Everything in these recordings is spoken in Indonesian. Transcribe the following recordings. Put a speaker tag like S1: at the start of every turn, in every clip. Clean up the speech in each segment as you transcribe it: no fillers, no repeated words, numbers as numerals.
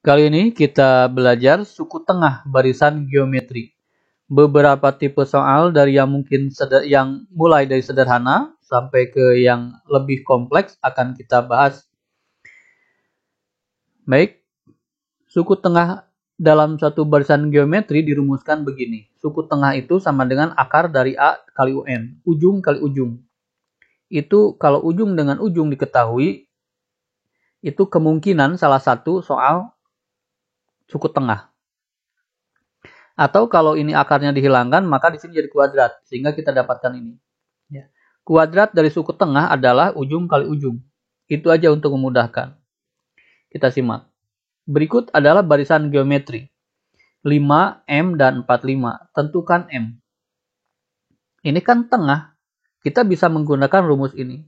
S1: Kali ini kita belajar suku tengah barisan geometri. Beberapa tipe soal dari yang mulai dari sederhana sampai ke yang lebih kompleks akan kita bahas. Baik, suku tengah dalam satu barisan geometri dirumuskan begini. Suku tengah itu sama dengan akar dari A kali UN, ujung kali ujung. Itu kalau ujung dengan ujung diketahui, itu kemungkinan salah satu soal suku tengah. Atau kalau ini akarnya dihilangkan, maka di sini jadi kuadrat. Sehingga kita dapatkan ini. Ya. Kuadrat dari suku tengah adalah ujung kali ujung. Itu aja untuk memudahkan. Kita simak. Berikut adalah barisan geometri. 5, M, dan 45. Tentukan M. Ini kan tengah. Kita bisa menggunakan rumus ini.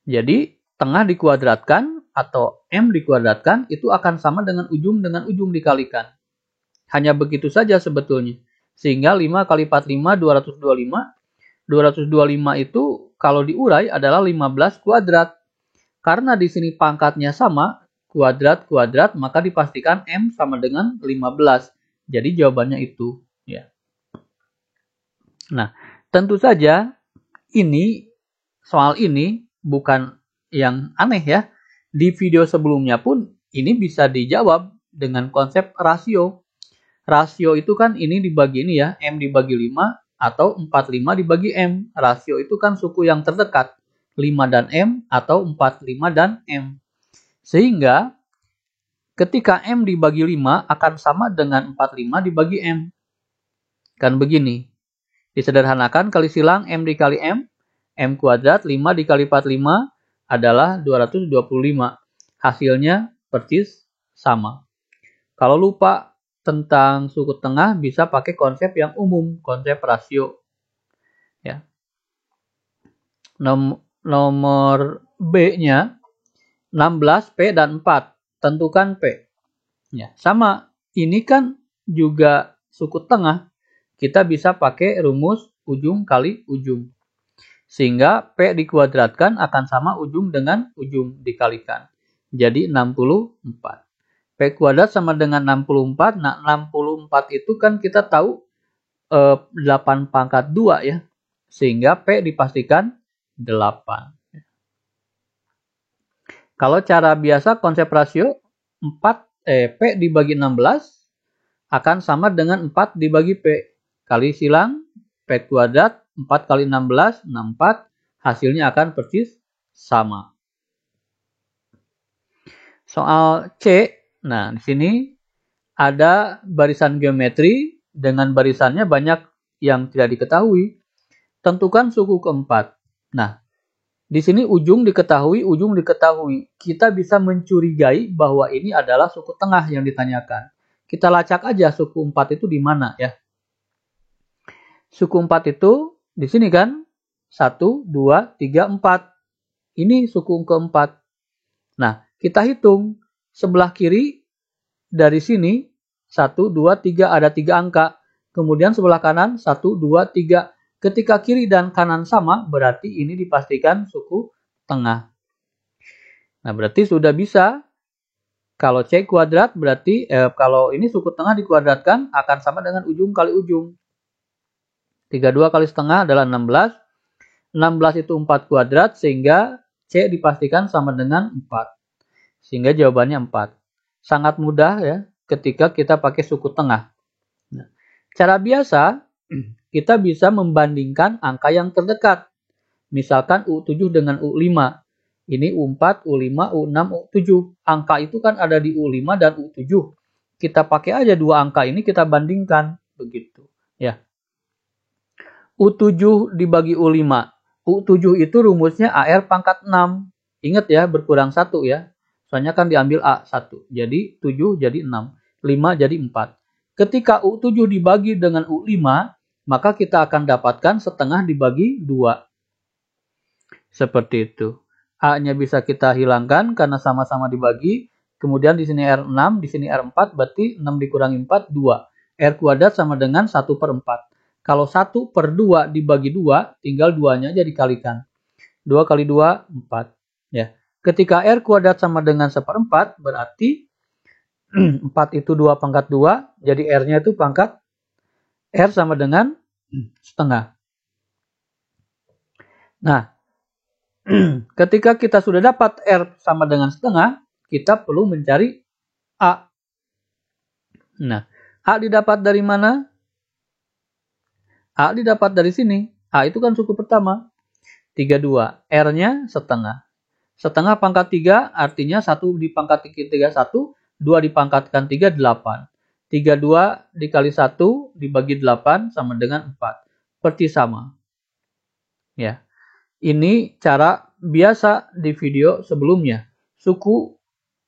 S1: Jadi, tengah dikuadratkan atau M dikuadratkan itu akan sama dengan ujung dikalikan. Hanya begitu saja sebetulnya. Sehingga 5 kali 45, 225. 225 itu kalau diurai adalah 15 kuadrat. Karena di sini pangkatnya sama, kuadrat, maka dipastikan M sama dengan 15. Jadi jawabannya itu. Ya. Nah, tentu saja soal ini bukan yang aneh ya. Di video sebelumnya pun ini bisa dijawab dengan konsep rasio. Rasio itu kan ini dibagi ini ya, M dibagi 5 atau 45 dibagi M. Rasio itu kan suku yang terdekat, 5 dan M atau 45 dan M. Sehingga ketika M dibagi 5 akan sama dengan 45 dibagi M. Kan begini. Disederhanakan kali silang M dikali M kuadrat 5 dikali 45 adalah 225. Hasilnya persis sama. Kalau lupa tentang suku tengah bisa pakai konsep yang umum, konsep rasio. Ya. Nomor B-nya 16, P, dan 4. Tentukan P. Ya, sama. Ini kan juga suku tengah. Kita bisa pakai rumus ujung kali ujung. Sehingga P dikuadratkan akan sama ujung dengan ujung dikalikan. Jadi 64. P kuadrat sama dengan 64. Nah, 64 itu kan kita tahu 8 pangkat 2 ya. Sehingga P dipastikan 8. Kalau cara biasa konsep rasio P dibagi 16 akan sama dengan 4 dibagi P. Kali silang P kuadrat 4 kali 16, 64. Hasilnya akan persis sama. Soal C. Nah, di sini ada barisan geometri dengan barisannya banyak yang tidak diketahui. Tentukan suku keempat. Nah, di sini ujung diketahui. Kita bisa mencurigai bahwa ini adalah suku tengah yang ditanyakan. Kita lacak aja suku 4 itu di mana ya. Suku 4 itu di sini kan 1, 2, 3, 4. Ini suku keempat. Nah, kita hitung sebelah kiri dari sini 1, 2, 3 ada 3 angka. Kemudian sebelah kanan 1, 2, 3. Ketika kiri dan kanan sama berarti ini dipastikan suku tengah. Nah, berarti sudah bisa. Kalau C kuadrat berarti kalau ini suku tengah dikuadratkan akan sama dengan ujung kali ujung. 32 kali setengah adalah 16. 16 itu 4 kuadrat sehingga C dipastikan sama dengan 4. Sehingga jawabannya 4. Sangat mudah ya ketika kita pakai suku tengah. Nah, cara biasa kita bisa membandingkan angka yang terdekat. Misalkan U7 dengan U5. Ini U4, U5, U6, U7. Angka itu kan ada di U5 dan U7. Kita pakai aja dua angka ini kita bandingkan. Begitu. Ya. U7 dibagi U5. U7 itu rumusnya AR pangkat 6. Ingat ya, berkurang 1 ya. Soalnya kan diambil A1. Jadi 7 jadi 6. 5 jadi 4. Ketika U7 dibagi dengan U5, maka kita akan dapatkan setengah dibagi 2. Seperti itu. A-nya bisa kita hilangkan karena sama-sama dibagi. Kemudian di sini R6, di sini R4, berarti 6 dikurangi 4, 2. R kuadrat sama dengan 1/4. Kalau 1/2 dibagi 2, tinggal 2-nya aja dikalikan. 2 kali 2, 4. Ya. Ketika R kuadrat sama dengan 1/4, berarti 4 itu 2 pangkat 2, jadi R-nya itu pangkat R sama dengan setengah. Nah, ketika kita sudah dapat R sama dengan setengah, kita perlu mencari A. Nah, A didapat dari mana? A didapat dari sini. A itu kan suku pertama. 32. R-nya setengah. Setengah pangkat 3 artinya 1 dipangkat 3 1, 2 dipangkatkan 3 8. 32 dikali 1 dibagi 8 sama dengan 4. Persis sama. Ya. Ini cara biasa di video sebelumnya. Suku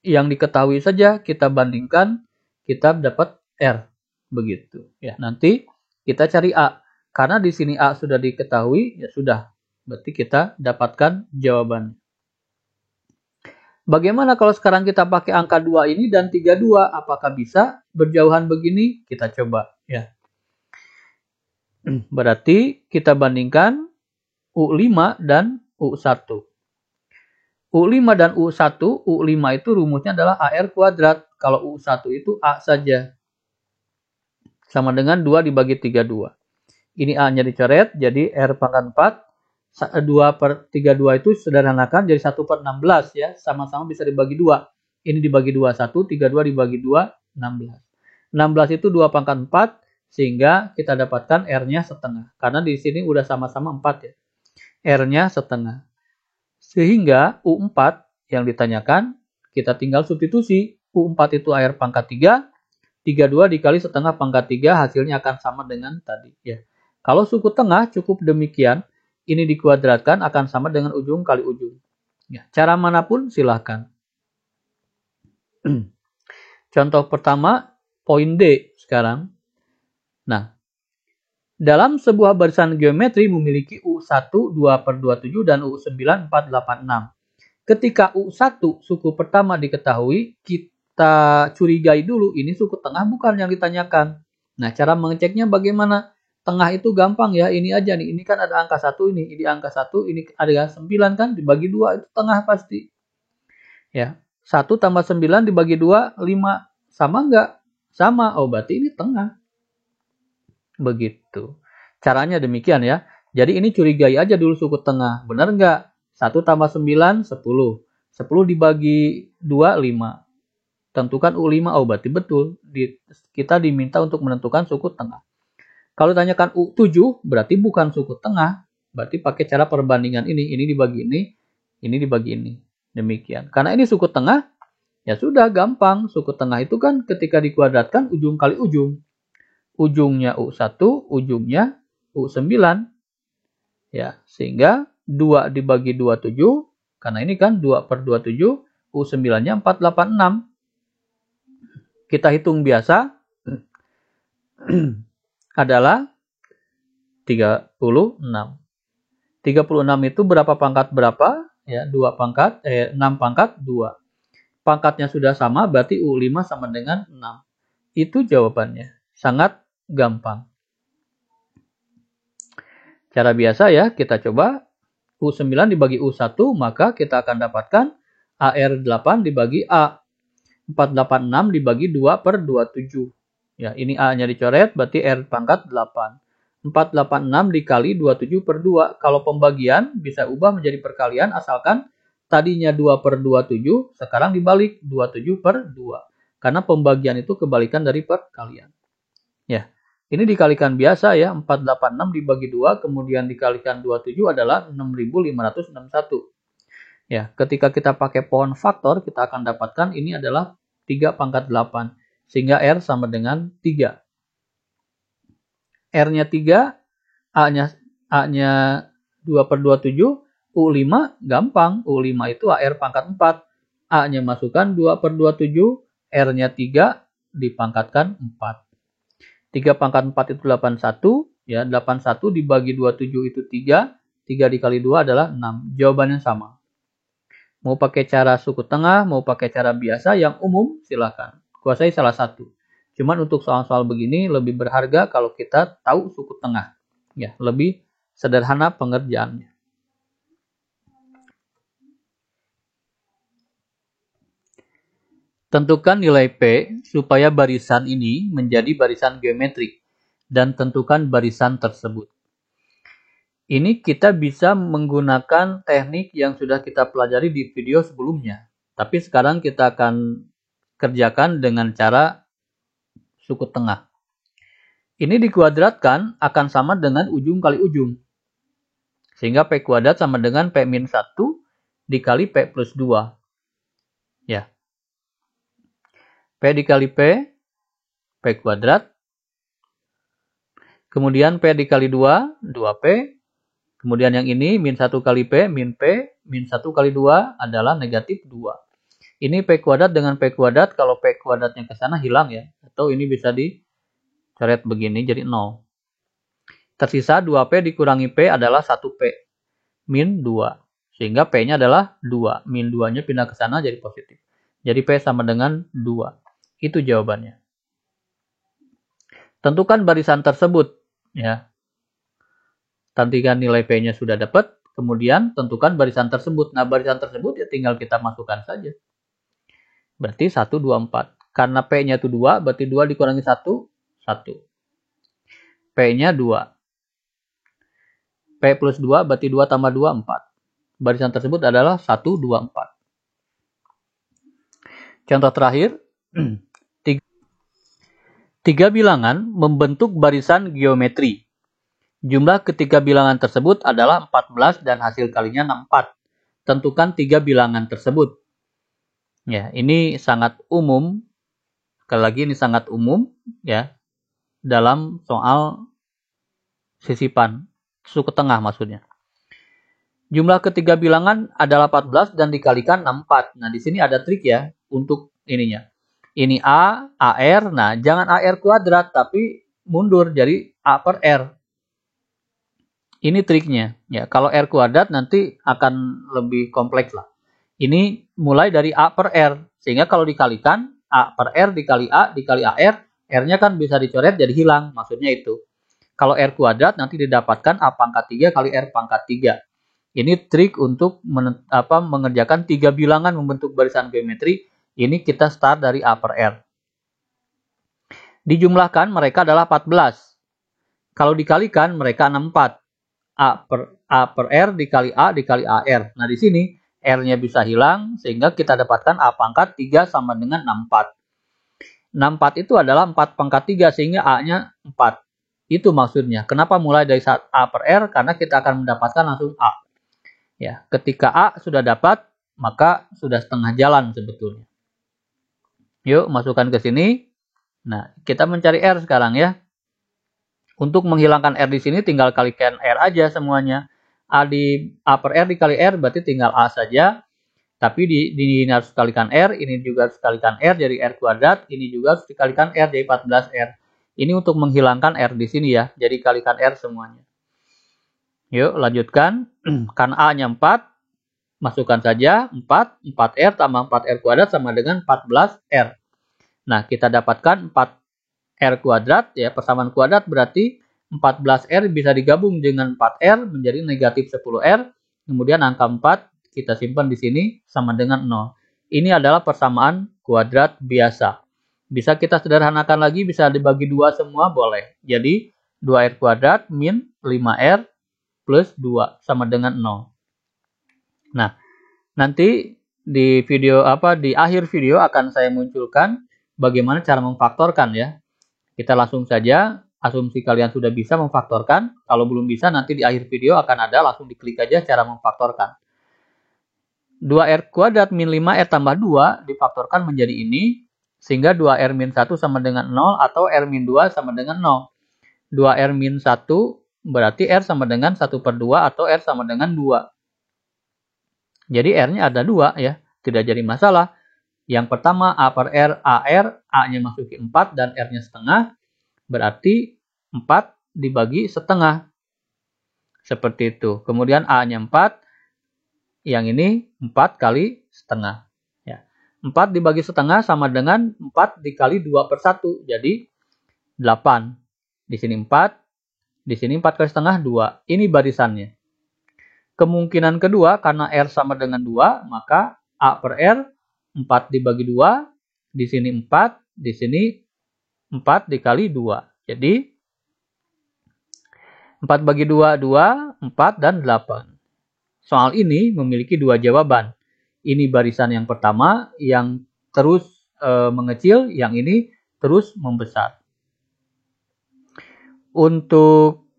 S1: yang diketahui saja kita bandingkan, kita dapat R. Begitu. Ya, nanti kita cari A. Karena di sini A sudah diketahui, ya sudah. Berarti kita dapatkan jawaban. Bagaimana kalau sekarang kita pakai angka 2 ini dan 32? Apakah bisa berjauhan begini? Kita coba. Ya. Berarti kita bandingkan U5 dan U1. U5 dan U1, U5 itu rumusnya adalah AR kuadrat. Kalau U1 itu A saja. Sama dengan 2 dibagi 32. Ini A-nya dicoret, jadi R pangkat 4. 2/32 itu sederhanakan jadi 1/16 ya. Sama-sama bisa dibagi 2. Ini dibagi 2, 1, 32 dibagi 2, 16. 16 itu 2 pangkat 4, sehingga kita dapatkan R-nya setengah. Karena di sini udah sama-sama 4 ya. R-nya setengah. Sehingga U4 yang ditanyakan, kita tinggal substitusi. U4 itu AR pangkat 3, 32 dikali setengah pangkat 3, hasilnya akan sama dengan tadi. Ya. Kalau suku tengah cukup demikian, ini dikuadratkan akan sama dengan ujung kali ujung. Ya. Cara manapun silahkan. Contoh pertama, poin D sekarang. Nah, dalam sebuah barisan geometri memiliki U1 2/27 dan U9 4/86. Ketika U1 suku pertama diketahui, kita curigai dulu ini suku tengah bukan yang ditanyakan. Nah, cara mengeceknya bagaimana? Tengah itu gampang ya, ini aja nih. Ini kan ada angka 1 ini angka 1, ini ada 9 kan, dibagi 2 itu tengah pasti. Ya, 1 tambah 9 dibagi 2, 5. Sama enggak? Sama. Oh, berarti ini tengah. Begitu. Caranya demikian ya. Jadi ini curigai aja dulu suku tengah. Benar enggak? 1 tambah 9, 10. 10 dibagi 2, 5. Tentukan U5, oh berarti betul. Kita diminta untuk menentukan suku tengah. Kalau tanyakan U7, berarti bukan suku tengah. Berarti pakai cara perbandingan ini. Ini dibagi ini dibagi ini. Demikian. Karena ini suku tengah, ya sudah gampang. Suku tengah itu kan ketika dikuadratkan ujung kali ujung. Ujungnya U1, ujungnya U9. Ya, sehingga 2 dibagi 27, karena ini kan 2/27, U9-nya 4/86. Kita hitung biasa, adalah 36. 36 itu berapa pangkat berapa? Ya, 6 pangkat 2. Pangkatnya sudah sama, berarti U5 sama dengan 6. Itu jawabannya. Sangat gampang. Cara biasa ya, kita coba U9 dibagi U1, maka kita akan dapatkan AR8 dibagi A. 486 dibagi 2/27. Ya, ini A-nya dicoret, berarti R pangkat 8. 486 dikali 27/2. Kalau pembagian, bisa ubah menjadi perkalian, asalkan tadinya 2/27, sekarang dibalik 27/2. Karena pembagian itu kebalikan dari perkalian. Ya, ini dikalikan biasa ya, 486 dibagi 2, kemudian dikalikan 27 adalah 6.561. Ya, ketika kita pakai pohon faktor, kita akan dapatkan ini adalah 3 pangkat 8. Sehingga R sama dengan 3. R-nya 3, A-nya 2/27, U5 gampang. U5 itu AR pangkat 4. A-nya masukkan 2/27, R-nya 3, dipangkatkan 4. 3 pangkat 4 itu 81. Ya, 81 dibagi 27 itu 3. 3 dikali 2 adalah 6. Jawabannya sama. Mau pakai cara suku tengah, mau pakai cara biasa yang umum, silakan. Kuasai salah satu. Cuman untuk soal-soal begini lebih berharga kalau kita tahu suku tengah. Ya, lebih sederhana pengerjaannya. Tentukan nilai P supaya barisan ini menjadi barisan geometri dan tentukan barisan tersebut. Ini kita bisa menggunakan teknik yang sudah kita pelajari di video sebelumnya. Tapi sekarang kita akan kerjakan dengan cara suku tengah. Ini dikuadratkan akan sama dengan ujung kali ujung. Sehingga P kuadrat sama dengan P min 1 dikali P plus 2. Ya. P dikali P kuadrat. Kemudian P dikali 2, 2P. Kemudian yang ini min 1 kali P, min 1 kali 2 adalah negatif 2. Ini P kuadrat dengan P kuadrat, kalau P kuadratnya ke sana hilang ya. Atau ini bisa dicoret begini jadi 0. Tersisa 2P dikurangi P adalah 1P. Min 2. Sehingga P-nya adalah 2. Min 2-nya pindah ke sana jadi positif. Jadi P sama dengan 2. Itu jawabannya. Tentukan barisan tersebut. Ya. Tentukan nilai P-nya sudah dapat. Kemudian tentukan barisan tersebut. Nah, barisan tersebut ya tinggal kita masukkan saja. Berarti 1, 2, 4. Karena P-nya itu 2, berarti 2 dikurangi 1, 1. P-nya 2. P plus 2 berarti 2 tambah 2, 4. Barisan tersebut adalah 1, 2, 4. Contoh terakhir, 3 bilangan membentuk barisan geometri. Jumlah ketiga bilangan tersebut adalah 14 dan hasil kalinya 64. Tentukan 3 bilangan tersebut. Ya, ini sangat umum. Sekali lagi ini sangat umum ya dalam soal sisipan suku tengah maksudnya. Jumlah ketiga bilangan adalah 14 dan dikalikan 64. Nah, di sini ada trik ya untuk ininya. Ini A, AR. Nah, jangan AR kuadrat tapi mundur jadi A per R. Ini triknya. Ya, kalau R kuadrat nanti akan lebih kompleks lah. Ini mulai dari A per R. Sehingga kalau dikalikan A per R dikali A dikali AR, R-nya kan bisa dicoret jadi hilang. Maksudnya itu. Kalau R kuadrat nanti didapatkan A pangkat 3 kali R pangkat 3. Ini trik untuk mengerjakan 3 bilangan membentuk barisan geometri. Ini kita start dari A per R. Dijumlahkan mereka adalah 14. Kalau dikalikan mereka 64. A per R dikali A dikali AR. Nah, di sini R-nya bisa hilang sehingga kita dapatkan A pangkat 3 sama dengan 64. 64 itu adalah 4 pangkat 3 sehingga A-nya 4. Itu maksudnya. Kenapa mulai dari A per R? Karena kita akan mendapatkan langsung A. Ya, ketika A sudah dapat, maka sudah setengah jalan sebetulnya. Yuk, masukkan ke sini. Nah, kita mencari R sekarang ya. Untuk menghilangkan R di sini tinggal kalikan R aja semuanya. A per R dikali R berarti tinggal A saja. Tapi ini harus dikalikan R, ini juga harus dikalikan R jadi R kuadrat, ini juga harus dikalikan R jadi 14R. Ini untuk menghilangkan R di sini ya. Jadi kalikan R semuanya. Yuk, lanjutkan. Kan A-nya 4. Masukkan saja 4. 4R tambah 4R kuadrat sama dengan 14R. Nah, kita dapatkan 4R kuadrat. Ya, persamaan kuadrat berarti 14R bisa digabung dengan 4R menjadi negatif 10R. Kemudian angka 4 kita simpan di sini sama dengan 0. Ini adalah persamaan kuadrat biasa. Bisa kita sederhanakan lagi, bisa dibagi 2 semua boleh. Jadi 2R kuadrat min 5R plus 2 sama dengan 0. Nah, nanti di video di akhir video akan saya munculkan bagaimana cara memfaktorkan ya. Kita langsung saja, asumsi kalian sudah bisa memfaktorkan. Kalau belum bisa nanti di akhir video akan ada, langsung diklik aja cara memfaktorkan. 2R kuadrat min 5R tambah 2 difaktorkan menjadi ini. Sehingga 2R min 1 sama dengan 0 atau R min 2 sama dengan 0. 2R min 1 berarti R sama dengan 1 per 2 atau R sama dengan 2. Jadi R-nya ada 2 ya. Tidak jadi masalah. Yang pertama A per R, AR, A-nya masuki 4 dan R-nya setengah. Berarti 4 dibagi setengah. Seperti itu. Kemudian A-nya 4. Yang ini 4 kali setengah. Ya. 4 dibagi setengah sama dengan 4 dikali 2 per 1. Jadi 8. Di sini 4. Di sini 4 kali setengah 2. Ini barisannya. Kemungkinan kedua, karena R sama dengan 2, maka A per R 4 dibagi 2 di sini 4, di sini 4 dikali 2. Jadi 4 bagi 2, 2, 4, dan 8. Soal ini memiliki dua jawaban. Ini barisan yang pertama yang terus mengecil, yang ini terus membesar. Untuk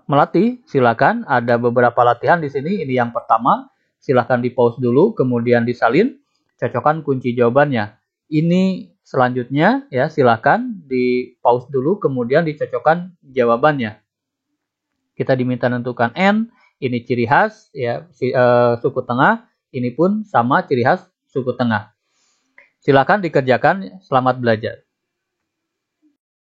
S1: melatih, silakan ada beberapa latihan di sini. Ini yang pertama, silakan di pause dulu, kemudian disalin, cocokkan kunci jawabannya. Ini selanjutnya ya, silakan di pause dulu, kemudian dicocokkan jawabannya. Kita diminta menentukan N, ini ciri khas ya suku tengah, ini pun sama ciri khas suku tengah. Silakan dikerjakan, selamat belajar.